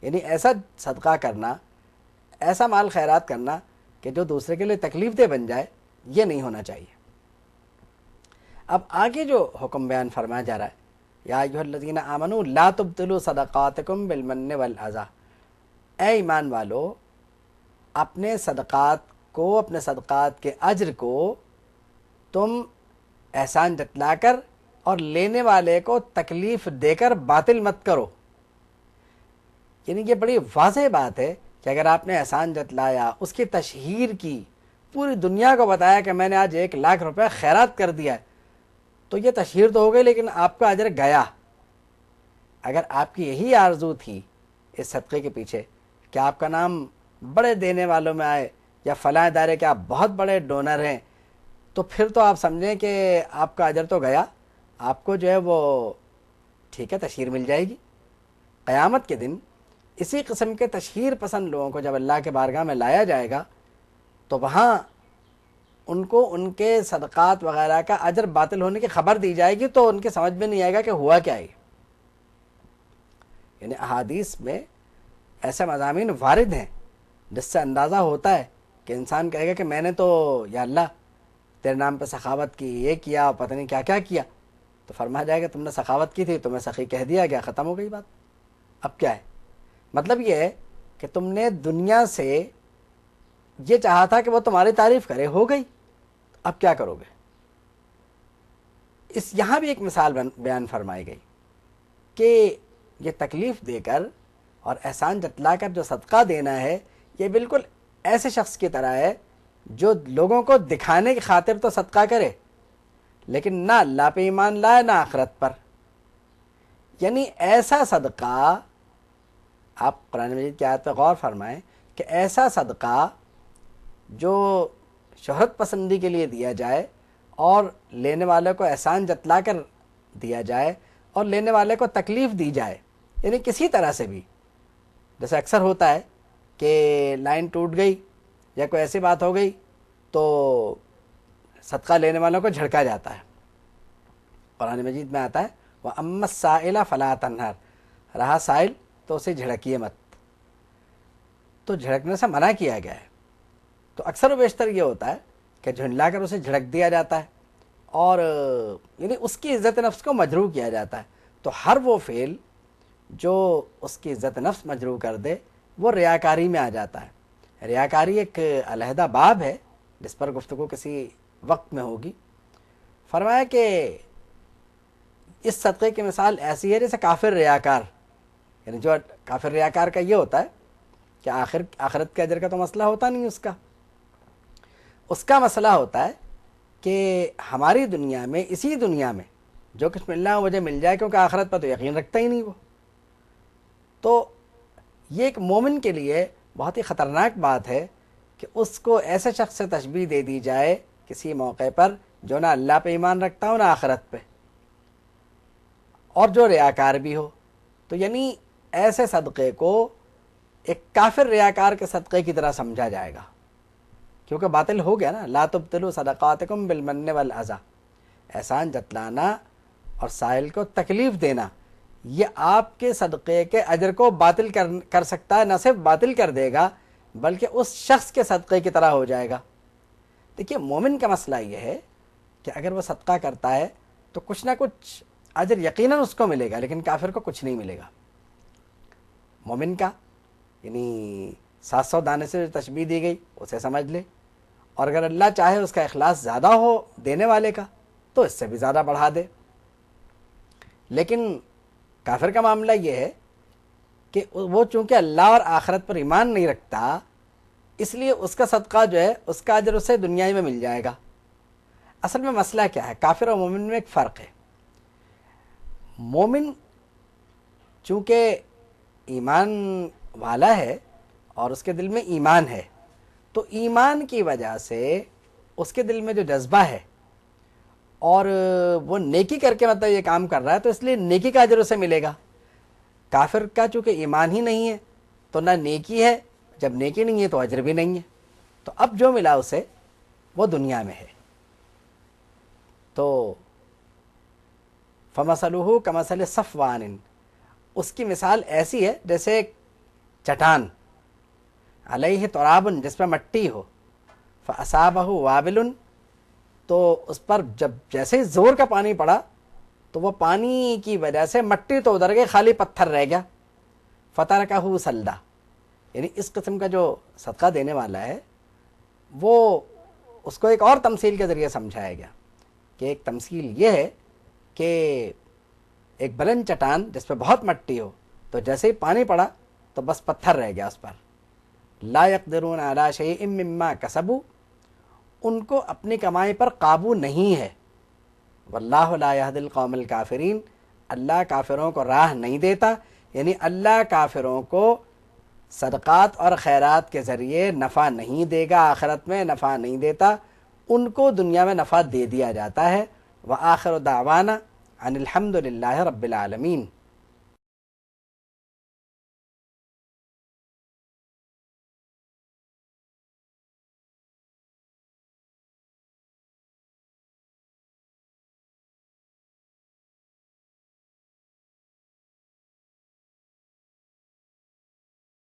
یعنی ایسا صدقہ کرنا، ایسا مال خیرات کرنا کہ جو دوسرے کے لیے تکلیف دہ بن جائے، یہ نہیں ہونا چاہیے۔ اب آگے جو حکم بیان فرمایا جا رہا ہے، یا ایھا الذین آمنوا لا تبطلوا صدقاتکم بالمن والاذی، اے ایمان والو اپنے صدقات کو، اپنے صدقات کے اجر کو تم احسان جتلا کر اور لینے والے کو تکلیف دے کر باطل مت کرو۔ یعنی یہ بڑی واضح بات ہے کہ اگر آپ نے احسان جتلایا، اس کی تشہیر کی، پوری دنیا کو بتایا کہ میں نے آج 1,00,000 روپے خیرات کر دیا ہے، تو یہ تشہیر تو ہو گئی، لیکن آپ کا اجر گیا۔ اگر آپ کی یہی آرزو تھی اس صدقے کے پیچھے کہ آپ کا نام بڑے دینے والوں میں آئے، یا فلاں ادارے کے آپ بہت بڑے ڈونر ہیں، تو پھر تو آپ سمجھیں کہ آپ کا اجر تو گیا، آپ کو جو ہے وہ ٹھیک ہے تشہیر مل جائے گی۔ قیامت کے دن اسی قسم کے تشہیر پسند لوگوں کو جب اللہ کے بارگاہ میں لایا جائے گا، تو وہاں ان کو ان کے صدقات وغیرہ کا اجر باطل ہونے کی خبر دی جائے گی، تو ان کے سمجھ میں نہیں آئے گا کہ ہوا کیا ہے۔ یعنی احادیث میں ایسے مضامین وارد ہیں جس سے اندازہ ہوتا ہے کہ انسان کہے گا کہ میں نے تو یا اللہ تیرے نام پہ سخاوت کی، یہ کیا، پتہ نہیں کیا کیا کیا، تو فرمایا جائے گا تم نے سخاوت کی تھی، تمہیں سخی کہہ دیا گیا، ختم ہو گئی بات۔ اب کیا ہے؟ مطلب یہ ہے کہ تم نے دنیا سے یہ چاہا تھا کہ وہ تمہاری تعریف کرے، ہو گئی، اب کیا کرو گے؟ یہاں بھی ایک مثال بیان فرمائی گئی کہ یہ تکلیف دے کر اور احسان جتلا کر جو صدقہ دینا ہے، یہ بالکل ایسے شخص کی طرح ہے جو لوگوں کو دکھانے کی خاطر تو صدقہ کرے، لیکن نہ اللہ پہ ایمان لائے نہ آخرت پر۔ یعنی ایسا صدقہ، آپ قرآن مجید کی آیت پہ غور فرمائیں کہ ایسا صدقہ جو شہرت پسندی کے لیے دیا جائے اور لینے والے کو احسان جتلا کر دیا جائے اور لینے والے کو تکلیف دی جائے، یعنی کسی طرح سے بھی، جیسے اکثر ہوتا ہے کہ لائن ٹوٹ گئی یا کوئی ایسی بات ہو گئی تو صدقہ لینے والوں کو جھڑکا جاتا ہے۔ قرآن مجید میں آتا ہے وَأَمَّا السَّائِلَ فَلَا تَنْهَرْ، رہا سائل تو اسے جھڑکیے مت، تو جھڑکنے سے منع کیا گیا ہے۔ تو اکثر و بیشتر یہ ہوتا ہے کہ جھنڈلا کر اسے جھڑک دیا جاتا ہے اور یعنی اس کی عزت نفس کو مجروح کیا جاتا ہے۔ تو ہر وہ فعل جو اس کی عزت نفس مجروح کر دے وہ ریاکاری میں آ جاتا ہے۔ ریاکاری ایک علیحدہ باب ہے جس پر گفتگو کسی وقت میں ہوگی۔ فرمایا کہ اس صدقے کی مثال ایسی ہے جیسے کافر ریاکار، یعنی جو کافر ریاکار کا یہ ہوتا ہے کہ آخرت کے اجر کا تو مسئلہ ہوتا نہیں، اس کا مسئلہ ہوتا ہے کہ ہماری دنیا میں، اسی دنیا میں جو کچھ ملنا ہے مجھے مل جائے، کیونکہ آخرت پر تو یقین رکھتا ہی نہیں وہ۔ تو یہ ایک مومن کے لیے بہت ہی خطرناک بات ہے کہ اس کو ایسے شخص سے تشبیہ دے دی جائے کسی موقع پر جو نہ اللہ پہ ایمان رکھتا ہو نہ آخرت پہ، اور جو ریاکار بھی ہو۔ تو یعنی ایسے صدقے کو ایک کافر ریاکار کے صدقے کی طرح سمجھا جائے گا، کیونکہ باطل ہو گیا نا۔ لا تبطلوا صدقاتکم بالمن والاذی، احسان جتلانا اور سائل کو تکلیف دینا، یہ آپ کے صدقے کے اجر کو باطل کر سکتا ہے، نہ صرف باطل کر دے گا بلکہ اس شخص کے صدقے کی طرح ہو جائے گا۔ دیکھیے مومن کا مسئلہ یہ ہے کہ اگر وہ صدقہ کرتا ہے تو کچھ نہ کچھ اجر یقیناً اس کو ملے گا، لیکن کافر کو کچھ نہیں ملے گا۔ مومن کا یعنی 700 دانے سے جو تشبیہ دی گئی اسے سمجھ لے، اور اگر اللہ چاہے اس کا اخلاص زیادہ ہو دینے والے کا تو اس سے بھی زیادہ بڑھا دے۔ لیکن کافر کا معاملہ یہ ہے کہ وہ چونکہ اللہ اور آخرت پر ایمان نہیں رکھتا، اس لیے اس کا صدقہ جو ہے اس کا اجر اسے دنیا ہی میں مل جائے گا۔ اصل میں مسئلہ کیا ہے؟ کافر اور مومن میں ایک فرق ہے۔ مومن چونکہ ایمان والا ہے اور اس کے دل میں ایمان ہے، تو ایمان کی وجہ سے اس کے دل میں جو جذبہ ہے اور وہ نیکی کر کے مطلب یہ کام کر رہا ہے، تو اس لیے نیکی کا اجر اسے ملے گا۔ کافر کا چونکہ ایمان ہی نہیں ہے تو نہ نیکی ہے، جب نیکی نہیں ہے تو اجر بھی نہیں ہے، تو اب جو ملا اسے وہ دنیا میں ہے۔ تو فَمَثَلُهُ كَمَثَلِ صَفْوَانٍ، اس کی مثال ایسی ہے جیسے چٹان، علیہ ترابن جس پہ مٹی ہو، فاصابہ وابل تو اس پر جب جیسے ہی زور کا پانی پڑا تو وہ پانی کی وجہ سے مٹی تو ادھر گئی، خالی پتھر رہ گیا، فترکہ سلدا، یعنی اس قسم کا جو صدقہ دینے والا ہے وہ اس کو ایک اور تمثیل کے ذریعے سمجھایا گیا کہ ایک تمثیل یہ ہے کہ ایک بلند چٹان جس پہ بہت مٹی ہو تو جیسے ہی پانی پڑا تو بس پتھر رہ گیا اس پر، لا یقدرون علی شیء مما کسبوا، ان کو اپنی کمائی پر قابو نہیں ہے، واللہ لا یہدی القوم الکافرین، اللہ کافروں کو راہ نہیں دیتا، یعنی اللہ کافروں کو صدقات اور خیرات کے ذریعے نفع نہیں دے گا، آخرت میں نفع نہیں دیتا، ان کو دنیا میں نفع دے دیا جاتا ہے۔ وآخر دعوانا ان الحمد للہ رب العالمین۔